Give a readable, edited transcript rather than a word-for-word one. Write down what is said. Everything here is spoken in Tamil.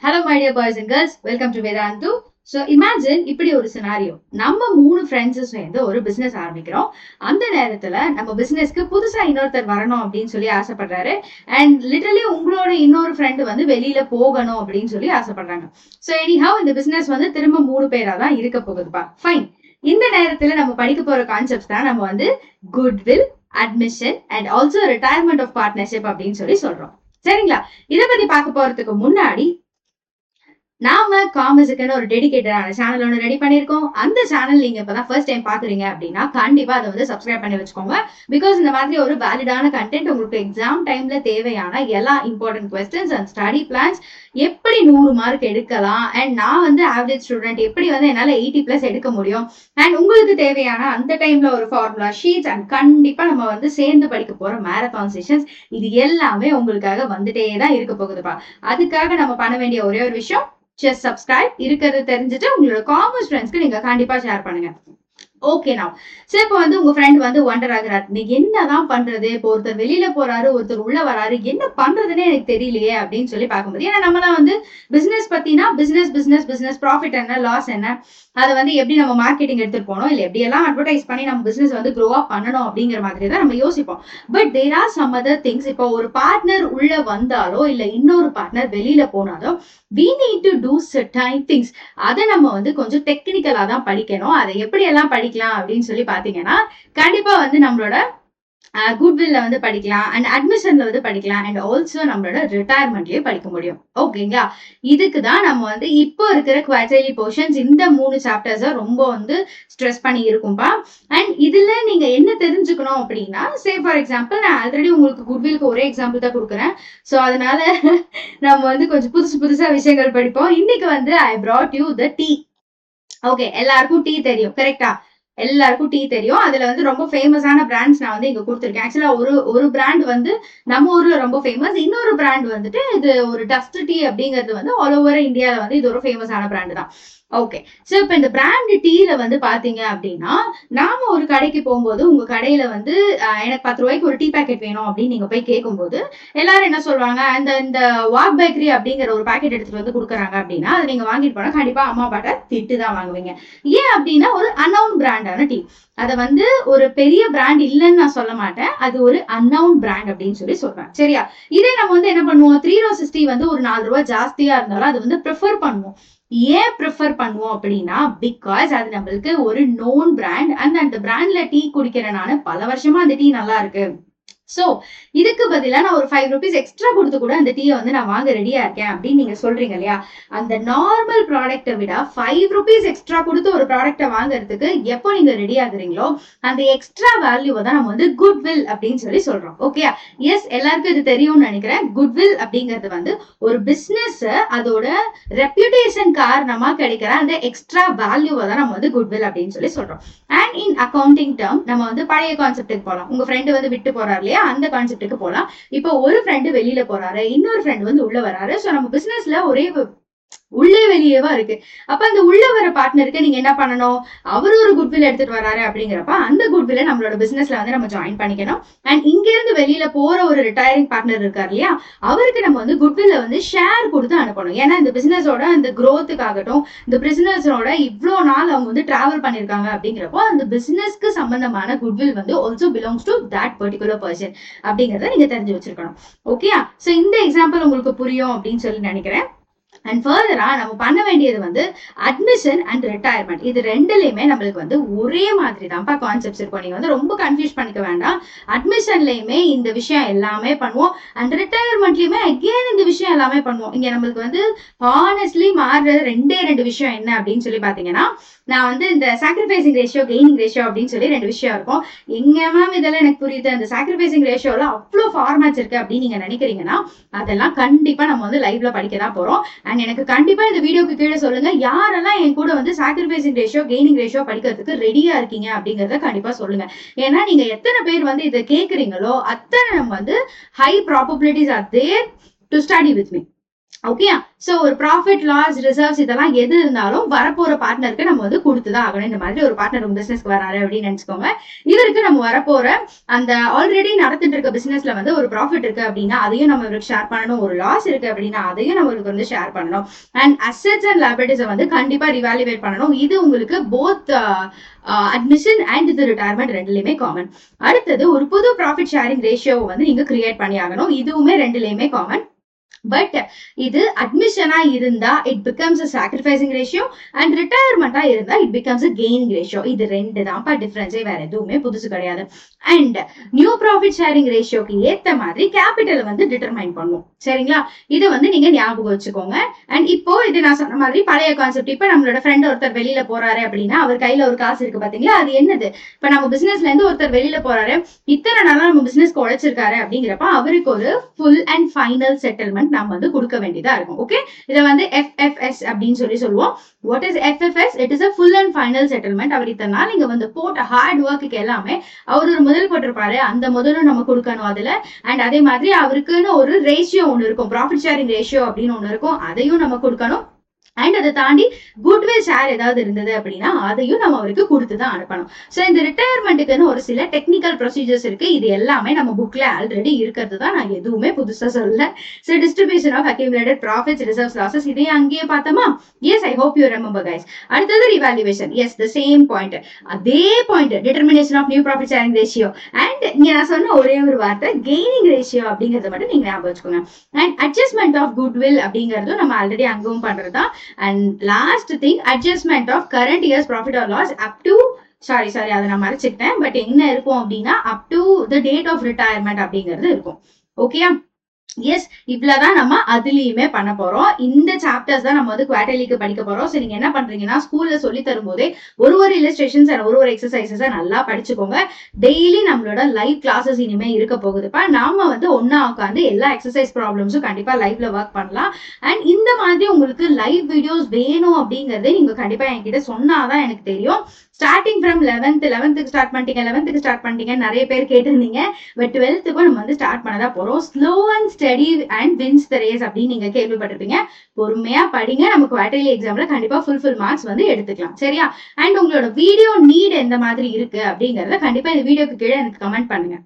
Hello my dear boys and girls, welcome to Vedantu. So imagine இப்படி ஒரு சினாரியோ. நம்ம 3 ஃப்ரெண்ட்ஸ் சேர்ந்து ஒரு பிசினஸ் ஆரம்பிக்கிறோம். அந்த நேரத்துல நம்ம பிசினஸ்க்கு புதுசா இன்னொருத்தர் வரணும் அப்படின்னு சொல்லி ஆசைப்படுறாரு. அண்ட் லிட்டரலி உங்களோட இன்னொரு ஃப்ரெண்ட் வந்து வெளியில போகணும் அப்படின்னு சொல்லி ஆசைப்படுறாங்க. ஸோ எனிஹவ் இந்த பிசினஸ் வந்து திரும்ப 3 பேரா தான் இருக்க போகுதுப்பா. ஃபைன். இந்த நேரத்துல நம்ம படிக்க போற கான்செப்ட்ஸ் தான் நம்ம வந்து goodwill, admission and also retirement of partnership அப்படின்னு சொல்லி சொல்றோம். சரிங்களா? இதை பத்தி பார்க்க போறதுக்கு முன்னாடி நாம காமர்ஸுக்குன்னு ஒரு டெடிகேட்டடான சேனல் ஒன்று ரெடி பண்ணியிருக்கோம். அந்த சேனல் நீங்க இப்பதான் ஃபர்ஸ்ட் டைம் பாக்குறீங்க அப்படின்னா கண்டிப்பா அதை வந்து சப்ஸ்கிரைப் பண்ணி வச்சுக்கோங்க. பிகாஸ் இந்த மாதிரி ஒரு வேலிடான கண்டென்ட் உங்களுக்கு எக்ஸாம் டைம்ல தேவையான எல்லா important questions and study plans, எப்படி 100 மார்க் எடுக்கலாம், அண்ட் நான் வந்து ஆவரேஜ் ஸ்டூடெண்ட் எப்படி வந்து என்னால 80+ எடுக்க முடியும், அண்ட் உங்களுக்கு தேவையான அந்த டைம்ல ஒரு ஃபார்முலா ஷீட்ஸ், அண்ட் கண்டிப்பா நம்ம வந்து சேர்ந்து படிக்க போற மேரத்தான் செஷன்ஸ், இது எல்லாமே உங்களுக்காக வந்துட்டே தான் இருக்க போகுதுப்பா. அதுக்காக நம்ம பண்ண வேண்டிய ஒரே ஒரு விஷயம், just subscribe. இருக்கிறது தெரிஞ்சுட்டு உங்களோட காமர்ஸ் ஃப்ரெண்ட்ஸ்க்கு நீங்க கண்டிப்பா ஷேர் பண்ணுங்க. ஓகே நான் சரி, இப்போ வந்து உங்க ஃப்ரெண்ட் வந்து ஒண்டர் ஆகுறாரு, நீங்க என்னதான் பண்றது, இப்போ ஒருத்தர் வெளியில போறாரு, ஒருத்தர் உள்ள வராரு, என்ன பண்றதுன்னே எனக்கு தெரியலையே அப்படின்னு சொல்லி பார்க்கும்போது, ஏன்னா நம்மளாம் வந்து பிசினஸ் பத்தினா பிசினஸ் பிசினஸ் பிசினஸ் ப்ராஃபிட் என்ன லாஸ் என்ன, அதை வந்து எப்படி நம்ம மார்க்கெட்டிங் எடுத்துட்டு போனோம், இல்லை எப்படி எல்லாம் அட்வர்டைஸ் பண்ணி நம்ம பிசினஸ் வந்து க்ரோ அப் பண்ணணும் அப்படிங்கிற மாதிரி தான் நம்ம யோசிப்போம். But there are some other things. இப்போ ஒரு பார்ட்னர் உள்ள வந்தாலோ இல்ல இன்னொரு பார்ட்னர் வெளியில போனாலோ we need to do certain things. அதை நம்ம வந்து கொஞ்சம் டெக்னிக்கலா தான் படிக்கணும். அதை எப்படி எல்லாம் படிக்கலாம் அப்படின்னு சொல்லி பாத்தீங்கன்னா கண்டிப்பா வந்து நம்மளோட குட்வில்ல வந்து படிக்கலாம், அண்ட் அட்மிஷன்ல வந்து படிக்கலாம், அண்ட் ஆல்சோ நம்மளோட ரிட்டையர்மெண்ட்லயே படிக்க முடியும். ஓகேங்களா? இதுக்கு தான் நம்ம வந்து இப்போ இருக்கிற குவார்டர்லி போர்ஷன்ஸ் இந்த 3 சாப்டர்ஸை ரொம்ப வந்து ஸ்ட்ரெஸ் பண்ணி இருக்கும்பா. அண்ட் இதுல நீங்க என்ன தெரிஞ்சுக்கணும் அப்படின்னா, சே ஃபார் எக்ஸாம்பிள் நான் ஆல்ரெடி உங்களுக்கு குட்வில்க்கு ஒரே எக்ஸாம்பிள் தான் கொடுக்குறேன். ஸோ அதனால நம்ம வந்து கொஞ்சம் புதுசா விஷயங்கள் படிப்போம். இன்னைக்கு வந்து ஐ brought you the tea. Okay, எல்லாருக்கும் டீ தெரியும், கரெக்டா? எல்லாருக்கும் டீ தெரியும். அதுல வந்து ரொம்ப ஃபேமஸான பிராண்ட்ஸ் நான் வந்து இங்க கொடுத்துருக்கேன். ஆக்சுவலா ஒரு பிராண்ட் வந்து நம்ம ஊர்ல ரொம்ப ஃபேமஸ், இன்னொரு பிராண்ட் வந்துட்டு இது ஒரு டஸ்ட் டீ அப்படிங்கிறது வந்து ஆல் ஓவர் இந்தியால வந்து இது ஒரு ஃபேமஸான பிராண்ட் தான். ஓகே, ஸோ இப்போ இந்த பிராண்ட் டீல வந்து பாத்தீங்க அப்படின்னா, நாம ஒரு கடைக்கு போகும்போது உங்க கடையில வந்து எனக்கு 10 ரூபாய்க்கு ஒரு டீ பேக்கெட் வேணும் அப்படின்னு நீங்க போய் கேட்கும்போது எல்லாரும் என்ன சொல்லுவாங்க, இந்த வாக் பேக்கரி அப்படிங்கிற ஒரு பேக்கெட் எடுத்துட்டு வந்து கொடுக்குறாங்க அப்படின்னா அதை நீங்க வாங்கிட்டு போனா கண்டிப்பா அம்மா அப்பாட்ட திட்டு தான் வாங்குவீங்க. ஏன் அப்படின்னா ஒரு அன்னவுன் பிராண்டான டீ. அதை வந்து ஒரு பெரிய பிராண்ட் இல்லைன்னு நான் சொல்ல மாட்டேன், அது ஒரு அன்னவுன் பிராண்ட் அப்படின்னு சொல்லி சொல்றேன். சரியா? இதே நம்ம வந்து என்ன பண்ணுவோம், 3 ரோசஸ் டீ வந்து ஒரு 4 ரூபாய் ஜாஸ்தியா இருந்தாலும் அது வந்து ப்ரிஃபர் பண்ணுவோம். ஏன் ப்ரிஃபர் பண்ணுவோம் அப்படின்னா, பிகாஸ் அது நம்மளுக்கு ஒரு நோன் பிராண்ட், அண்ட் அந்த பிராண்ட்ல டீ குடிக்கிறேன் நானு, பல வருஷமா அந்த டீ நல்லா இருக்கு. சோ இதுக்கு பதிலா நான் ஒரு 5 rupees எக்ஸ்ட்ரா கொடுத்து கூட அந்த டீயை வந்து நான் வாங்க ரெடியா இருக்கேன் அப்படின்னு நீங்க சொல்றீங்க இல்லையா? அந்த நார்மல் ப்ராடக்ட்டை விட 5 rupees எக்ஸ்ட்ரா கொடுத்து ஒரு ப்ராடக்ட்டை வாங்குறதுக்கு எப்போ நீங்க ரெடி ஆகுறீங்களோ அந்த எக்ஸ்ட்ரா வேல்யூவை தான் நம்ம வந்து குட்வில் அப்படின்னு சொல்லி சொல்றோம். ஓகே, எஸ், எல்லாருக்கும் இது தெரியும்னு நினைக்கிறேன். குட்வில் அப்படிங்கிறது வந்து ஒரு பிசினஸ் அதோட ரெப்யூட்டேஷன் காரணமா கிடைக்கிற அந்த எக்ஸ்ட்ரா வேல்யூவை தான் நம்ம வந்து குட்வில் அப்படின்னு சொல்லி சொல்றோம். அண்ட் இன் அக்கௌண்டிங் டேர்ம் நம்ம வந்து பழைய கான்செப்டுக்கு போகலாம். உங்க ஃப்ரெண்டு வந்து விட்டு போறாரு இல்லையா, அந்த கான்செப்டுக்கு போலாம். இப்போ ஒரு ஃப்ரெண்டு வெளியில போறாரு, இன்னொரு ஃப்ரெண்டு வந்து உள்ள வராரு. சோ நம்ம பிசினஸ்ல ஒரே உள்ளே வெளியேவா இருக்கு. அப்ப அந்த உள்ள வர பார்ட்னருக்கு நீங்க என்ன பண்ணணும், அவரு ஒரு குட்வில் எடுத்துட்டு வராரு அப்படிங்கிறப்ப அந்த குட்வில்ல நம்மளோட பிசினஸ்ல வந்து நம்ம ஜாயின் பண்ணிக்கணும். அண்ட் இங்க இருந்து வெளியில போற ஒரு ரிட்டையரிங் பார்ட்னர் இருக்காரு இல்லையா, அவருக்கு நம்ம வந்து குட்வில்ல வந்து ஷேர் கொடுத்து அனுப்பணும். ஏன்னா இந்த பிசினஸோட அந்த க்ரோத்துக்காகட்டும், இந்த பிசினஸோட இவ்வளோ நாள் அவங்க வந்து டிராவல் பண்ணிருக்காங்க அப்படிங்கிறப்போ அந்த பிசினஸ்க்கு சம்பந்தமான குட்வில் வந்து also belongs to that particular person அப்படிங்கிறத நீங்க தெரிஞ்சு வச்சிருக்கணும். ஓகே, சோ இந்த எக்ஸாம்பிள் உங்களுக்கு புரியும் அப்படின்னு சொல்லி நினைக்கிறேன். அண்ட் ஃபர்தரா நம்ம பண்ண வேண்டியது வந்து அட்மிஷன் அண்ட் ரிட்டையர்மெண்ட். இது ரெண்டுலயுமே நம்மளுக்கு வந்து ஒரே மாதிரி தான்ப்பா கான்செப்ட்ஸ் இருக்கும். நீங்க வந்து ரொம்ப கன்ஃபியூஸ் பண்ணிக்க வேண்டாம். அட்மிஷன்லயுமே இந்த விஷயம் எல்லாமே பண்ணுவோம், அண்ட் ரிட்டையர்மெண்ட்லயுமே அகெயின் இந்த விஷயம் எல்லாமே பண்ணுவோம். இங்க நம்மளுக்கு வந்து ஹானஸ்ட்லி மாறுறது 2 விஷயம் என்ன அப்படின்னு சொல்லி பாத்தீங்கன்னா, நான் வந்து இந்த சாக்ரிஃபைசிங் ரேஷியோ, கெய்னிங் ரேஷியோ அப்படின்னு சொல்லி 2 விஷயம் இருக்கும். எங்க மேம் இதெல்லாம் எனக்கு புரியுது, அந்த சாக்ரிஃபைசிங் ரேஷியோல அவ்வளோ ஃபார்மேட்ஸ் இருக்கு அப்படின்னு நீங்க நினைக்கிறீங்கன்னா அதெல்லாம் கண்டிப்பா நம்ம வந்து லைவ்ல படிக்க தான் போறோம். அண்ட் எனக்கு கண்டிப்பா இந்த வீடியோக்கு கீழே சொல்லுங்க, யாரெல்லாம் என் கூட வந்து சாக்ரிஃபைசிங் ரேஷியோ, கெய்னிங் ரேஷியோ படிக்கிறதுக்கு ரெடியா இருக்கீங்க அப்படிங்கறத கண்டிப்பா சொல்லுங்க. ஏன்னா நீங்க எத்தனை பேர் வந்து இதை கேட்குறீங்களோ அத்தனை நம்ம வந்து high probabilities are there to study with me. Okay. So ஒரு ப்ராஃபிட், லாஸ், ரிசர்வ்ஸ் இதெல்லாம் எது இருந்தாலும் வரப்போற பார்ட்னருக்கு நம்ம வந்து குடுத்துதான் ஆகணும். இந்த மாதிரி ஒரு பார்ட்னர் உங்க பிசினஸ்க்கு வராரு அப்படின்னு நினைச்சுக்கோங்க. இவருக்கு நம்ம வரப்போற அந்த ஆல்ரெடி நடத்திட்டு இருக்க பிசினஸ்ல வந்து ஒரு ப்ராஃபிட் இருக்கு அப்படின்னா அதையும் நம்ம இவருக்கு ஷேர் பண்ணணும். ஒரு லாஸ் இருக்கு அப்படின்னா அதையும் நம்மளுக்கு வந்து ஷேர் பண்ணணும். அண்ட் அசெட்ஸ் அண்ட் லைபிலிட்டிஸை வந்து கண்டிப்பா ரிவாலுவேட் பண்ணணும். இது உங்களுக்கு போத் அட்மிஷன் அண்ட் இது ரிட்டையர்மெண்ட் ரெண்டுலயுமே காமன். அடுத்தது ஒரு புது ப்ராஃபிட் ஷேரிங் ரேஷியோவை வந்து நீங்க கிரியேட் பண்ணி ஆகணும். இதுவுமே ரெண்டுலயுமே காமன். பட் இது அட்மிஷனா இருந்தா it becomes a sacrificing ratio and ரிட்டையர்மெண்டா இருந்தா it becomes a gaining ratio. இது ரெண்டு தான்ப்பா டிஃபரன்ஸே, வேற எதுவுமே புதுசு கிடையாது. அண்ட் நியூ ப்ராஃபிட் ஷேரிங் ரேஷியோக்கு ஏத்த மாதிரி கேபிட்டல் வந்து டிட்டர்மைன் பண்ணும். சரிங்களா? இதை வந்து நீங்க ஞாபகம் வச்சுக்கோங்க. அண்ட் இப்போ இது நான் சொன்ன மாதிரி பழைய கான்செப்ட். இப்ப நம்மளோட ஃப்ரெண்ட் ஒருத்தர் வெளியில போறாரு அப்படின்னா அவர் கையில ஒரு காசு இருக்கு பாத்தீங்களா, அது என்னது? இப்ப நம்ம பிசினஸ்ல இருந்து ஒருத்தர் வெளியில போறாரு, இத்தனை நாளா நம்ம பிசினஸ்க்கு உழைச்சிருக்காரு அப்படிங்கிறப்ப அவருக்கு ஒரு ஃபுல் அண்ட் ஃபைனல் செட்டில்மெண்ட் நம்ம வந்து கொடுக்க வேண்டியதா இருக்கும். ஓகே, இதை வந்து FFS அப்படின்னு சொல்லுவோம். What is FFS? It is a full and final settlement. அவர் இத்தனை நாள் இங்க வந்து போட்ட ஹார்ட் ஒர்க்குக்கு எல்லாமே அவர் ஒரு முதல் போட்டிருப்பாரு, அந்த முதலும் நம்ம கொடுக்கணும் அதுல. அண்ட் அதே மாதிரி அவருக்குன்னு ஒரு ரேஷியோ ஒன்று இருக்கும், ப்ராஃபிட் ஷேரிங் ரேஷியோ அப்படின்னு ஒன்று இருக்கும், அதையும் நம்ம கொடுக்கணும். அண்ட் அதை தாண்டி குட்வில் ஷேர் ஏதாவது இருந்தது அப்படின்னா அதையும் நம்ம அவருக்கு கொடுத்துதான் அனுப்பணும். ஸோ இந்த ரிட்டையர்மெண்ட்டுக்குன்னு ஒரு சில டெக்னிக்கல் ப்ரொசீஜர்ஸ் இருக்கு. இது எல்லாமே நம்ம புக்ல ஆல்ரெடி இருக்கிறது தான், நான் எதுவுமே புதுசா சொல்லல. So distribution of accumulated profits, reserves, losses இதையும் அங்கேயே பார்த்தோமா? Yes, I hope you remember guys. அடுத்தது revaluation. Yes, the same point, அதே point, determination of new profit sharing ratio and இங்க நான் சொன்ன ஒரே ஒரு வார்த்தை கெய்னிங் ரேஷியோ அப்படிங்கறத மட்டும் நீங்க ஞாபகம் வச்சுக்கோங்க. அண்ட் அட்ஜஸ்ட்மெண்ட் ஆஃப் குட்வில் அப்படிங்கறதும் நம்ம ஆல்ரெடி அங்கவும் பண்றதுதான். And last thing, adjustment of current year's profit or loss up to sorry அதை நான் மறைச்சிட்டேன். பட் என்ன இருக்கும் அப்படின்னா up to the date of retirement அப்படிங்கிறது இருக்கும். ஓகேயா? எஸ், இவ்வளவுதான் நம்ம அதுலயுமே பண்ண போறோம். இந்த சாப்டர்ஸ் தான் நம்ம வந்து குவார்டர்லிக்கு படிக்க போறோம். சோ நீங்க என்ன பண்றீங்கன்னா ஸ்கூல்ல சொல்லி தரும் போதே ஒரு இல்லஸ்ட்ரேஷன்ஸ் அண்ட் ஒரு எக்ஸசைசஸ் நல்லா படிச்சுக்கோங்க. டெய்லி நம்மளோட லைவ் கிளாஸஸ் இனிமே இருக்க போகுதுப்பா. நாம வந்து ஒன்னா உட்காந்து எல்லா எக்ஸசைஸ் ப்ராப்ளம்ஸும் கண்டிப்பா லைவ்ல ஒர்க் பண்ணலாம். அண்ட் இந்த மாதிரி உங்களுக்கு லைவ் வீடியோஸ் வேணும் அப்படிங்கறதே நீங்க கண்டிப்பா என்கிட்ட சொன்னாதான் எனக்கு தெரியும். ஸ்டார்டிங் ஃப்ரம் 11th ஸ்டார்ட் பண்ணிட்டீங்க நிறைய பேர் கேட்டிருந்தீங்க. பட் 12th நம்ம வந்து ஸ்டார்ட் பண்ணதான் போறோம். Slow and steady and wins the race அப்படின்னு நீங்க கேள்விப்பட்டிருப்பீங்க. பொறுமையா படிங்க, நமக்கு குவார்டர்லி எக்ஸாம்ல கண்டிப்பா ஃபுல் மார்க்ஸ் வந்து எடுத்துக்கலாம். சரியா? அண்ட் உங்களோட வீடியோ நீட் எந்த மாதிரி இருக்கு அப்படிங்கறத கண்டிப்பா இந்த வீடியோக்கு கீழே எனக்கு கமெண்ட் பண்ணுங்க.